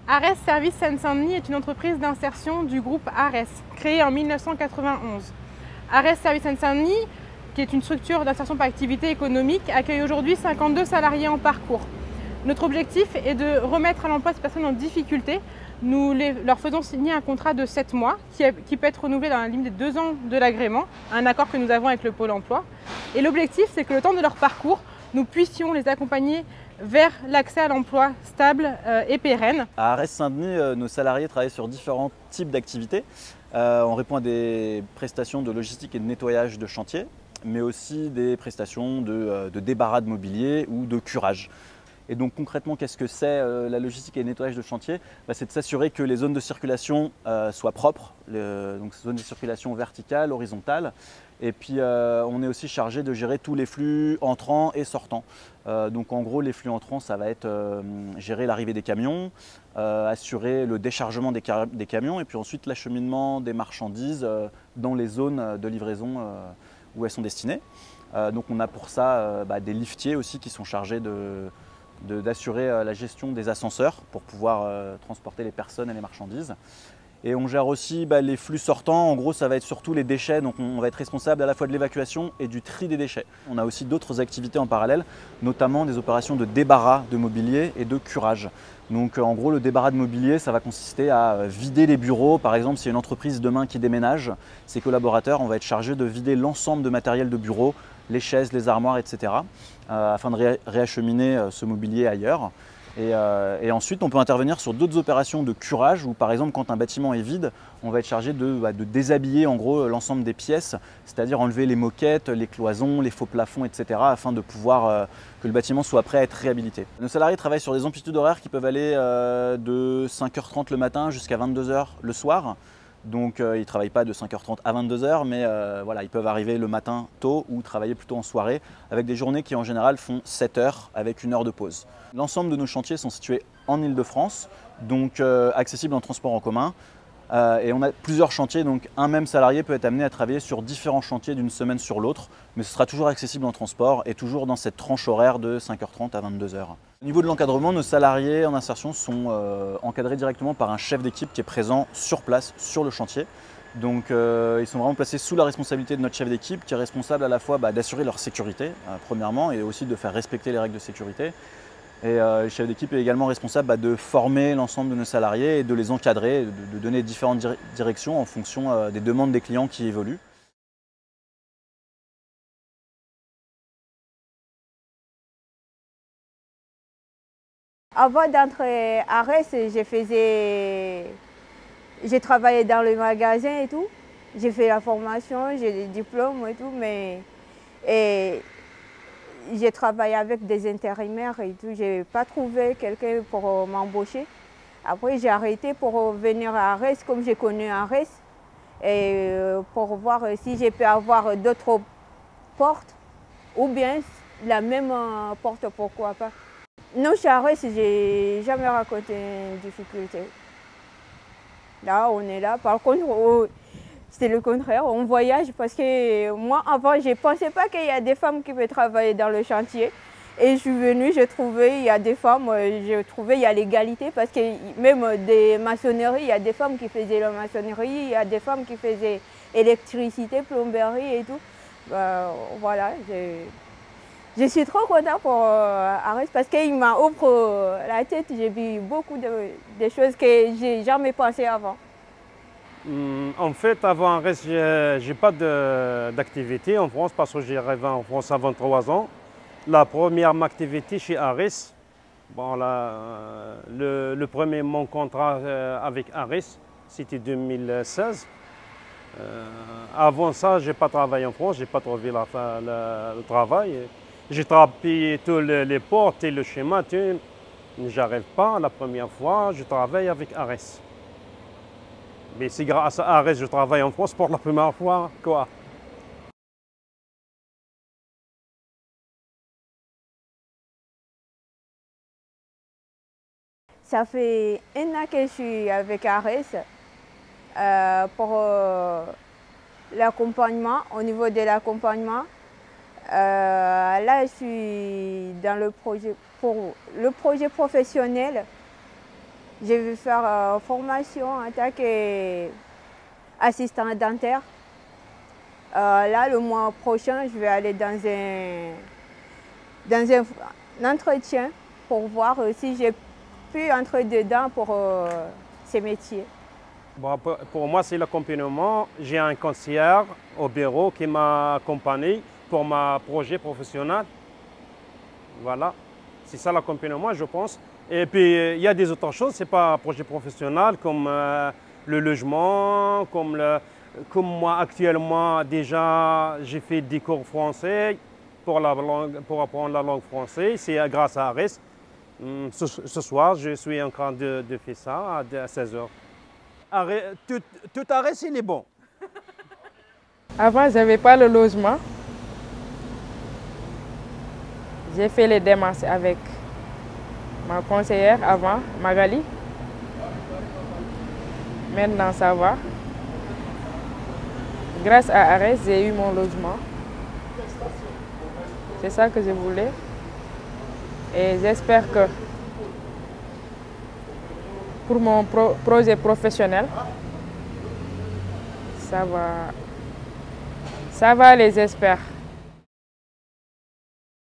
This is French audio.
ARES Services Seine-Saint-Denis est une entreprise d'insertion du groupe ARES, créée en 1991. ARES Services Seine-Saint-Denis, qui est une structure d'insertion par activité économique, accueille aujourd'hui 52 salariés en parcours. Notre objectif est de remettre à l'emploi ces personnes en difficulté. Nous leur faisons signer un contrat de 7 mois qui peut être renouvelé dans la limite des 2 ans de l'agrément, un accord que nous avons avec le Pôle emploi. Et l'objectif, c'est que le temps de leur parcours, nous puissions les accompagner vers l'accès à l'emploi stable et pérenne. À ARES Saint-Denis, nos salariés travaillent sur différents types d'activités. On répond à des prestations de logistique et de nettoyage de chantier, mais aussi des prestations de débarras de mobilier ou de curage. Et donc concrètement, qu'est-ce que c'est la logistique et le nettoyage de chantier? C'est de s'assurer que les zones de circulation soient propres, donc zones de circulation verticales, horizontales. Et puis on est aussi chargé de gérer tous les flux entrants et sortants. Donc en gros, les flux entrants, ça va être gérer l'arrivée des camions, assurer le déchargement des camions et puis ensuite l'acheminement des marchandises dans les zones de livraison où elles sont destinées. Donc on a pour ça des liftiers aussi qui sont chargés d'assurer la gestion des ascenseurs pour pouvoir transporter les personnes et les marchandises. Et on gère aussi les flux sortants. En gros, ça va être surtout les déchets. Donc on va être responsable à la fois de l'évacuation et du tri des déchets. On a aussi d'autres activités en parallèle, notamment des opérations de débarras de mobilier et de curage. Donc en gros, le débarras de mobilier, ça va consister à vider les bureaux. Par exemple, s'il y a une entreprise demain qui déménage, ses collaborateurs, on va être chargé de vider l'ensemble de matériel de bureau, les chaises, les armoires, etc. Afin de réacheminer ce mobilier ailleurs. Et ensuite, on peut intervenir sur d'autres opérations de curage où, par exemple, quand un bâtiment est vide, on va être chargé de déshabiller en gros l'ensemble des pièces, c'est-à-dire enlever les moquettes, les cloisons, les faux plafonds, etc. afin de pouvoir que le bâtiment soit prêt à être réhabilité. Nos salariés travaillent sur des amplitudes horaires qui peuvent aller de 5h30 le matin jusqu'à 22h le soir. Donc ils ne travaillent pas de 5h30 à 22h, mais voilà, ils peuvent arriver le matin tôt ou travailler plutôt en soirée, avec des journées qui en général font 7 heures avec 1 heure de pause. L'ensemble de nos chantiers sont situés en Île-de-France, donc accessibles en transport en commun. Et on a plusieurs chantiers, donc un même salarié peut être amené à travailler sur différents chantiers d'une semaine sur l'autre, mais ce sera toujours accessible en transport et toujours dans cette tranche horaire de 5h30 à 22h. Au niveau de l'encadrement, nos salariés en insertion sont encadrés directement par un chef d'équipe qui est présent sur place, sur le chantier. Donc ils sont vraiment placés sous la responsabilité de notre chef d'équipe qui est responsable à la fois d'assurer leur sécurité, premièrement, et aussi de faire respecter les règles de sécurité. Et le chef d'équipe est également responsable de former l'ensemble de nos salariés et de les encadrer, de donner différentes directions en fonction des demandes des clients qui évoluent. Avant d'entrer à ARES, j'ai travaillé dans le magasin et tout. J'ai fait la formation, j'ai des diplômes et tout, mais j'ai travaillé avec des intérimaires et tout. Je n'ai pas trouvé quelqu'un pour m'embaucher. Après, j'ai arrêté pour venir à ARES, comme j'ai connu ARES, et pour voir si je peux avoir d'autres portes ou bien la même porte, pourquoi pas. Non, chez ARES, je n'ai jamais raconté une difficulté. Là, on est là. Par contre, c'est le contraire, on voyage parce que moi, avant, je ne pensais pas qu'il y a des femmes qui peuvent travailler dans le chantier. Et je suis venue, j'ai trouvé, il y a des femmes, j'ai trouvé, il y a l'égalité parce que même des maçonneries, il y a des femmes qui faisaient la maçonnerie, il y a des femmes qui faisaient électricité, plomberie et tout. Voilà, je suis trop contente pour ARES parce qu'il m'a ouvert la tête, j'ai vu beaucoup de choses que je n'ai jamais pensé avant. En fait, avant ARES, je n'ai pas d'activité en France parce que j'ai arrivé en France à 23 ans. La première activité chez ARES, bon, le premier mon contrat avec ARES, c'était 2016. Avant ça, je n'ai pas travaillé en France, je n'ai pas trouvé le travail. J'ai travaillé tous les portes et le schéma, j'arrive pas. La première fois, je travaille avec ARES. Mais c'est grâce à ARES que je travaille en France pour la première fois, quoi. Ça fait 1 an que je suis avec ARES pour l'accompagnement, au niveau de l'accompagnement. Là, je suis dans le projet, pour le projet professionnel. Je vais faire formation en tant qu'assistant dentaire. Là, le mois prochain, je vais aller dans un entretien pour voir si j'ai pu entrer dedans pour ces métiers. Bon, pour moi, c'est l'accompagnement. J'ai un conseiller au bureau qui m'a accompagné pour mon projet professionnel. Voilà, c'est ça l'accompagnement, je pense. Et puis, il y a des autres choses, ce n'est pas un projet professionnel comme le logement, comme moi actuellement, déjà, j'ai fait des cours français pour apprendre la langue française. C'est grâce à ARES. Ce soir, je suis en train de faire ça à 16 h. Tout ARES, il est bon. Avant, je n'avais pas le logement. J'ai fait les démarches avec ma conseillère avant, Magali. Maintenant, ça va. Grâce à ARES, j'ai eu mon logement. C'est ça que je voulais. Et j'espère que pour mon projet professionnel, ça va aller, j'espère.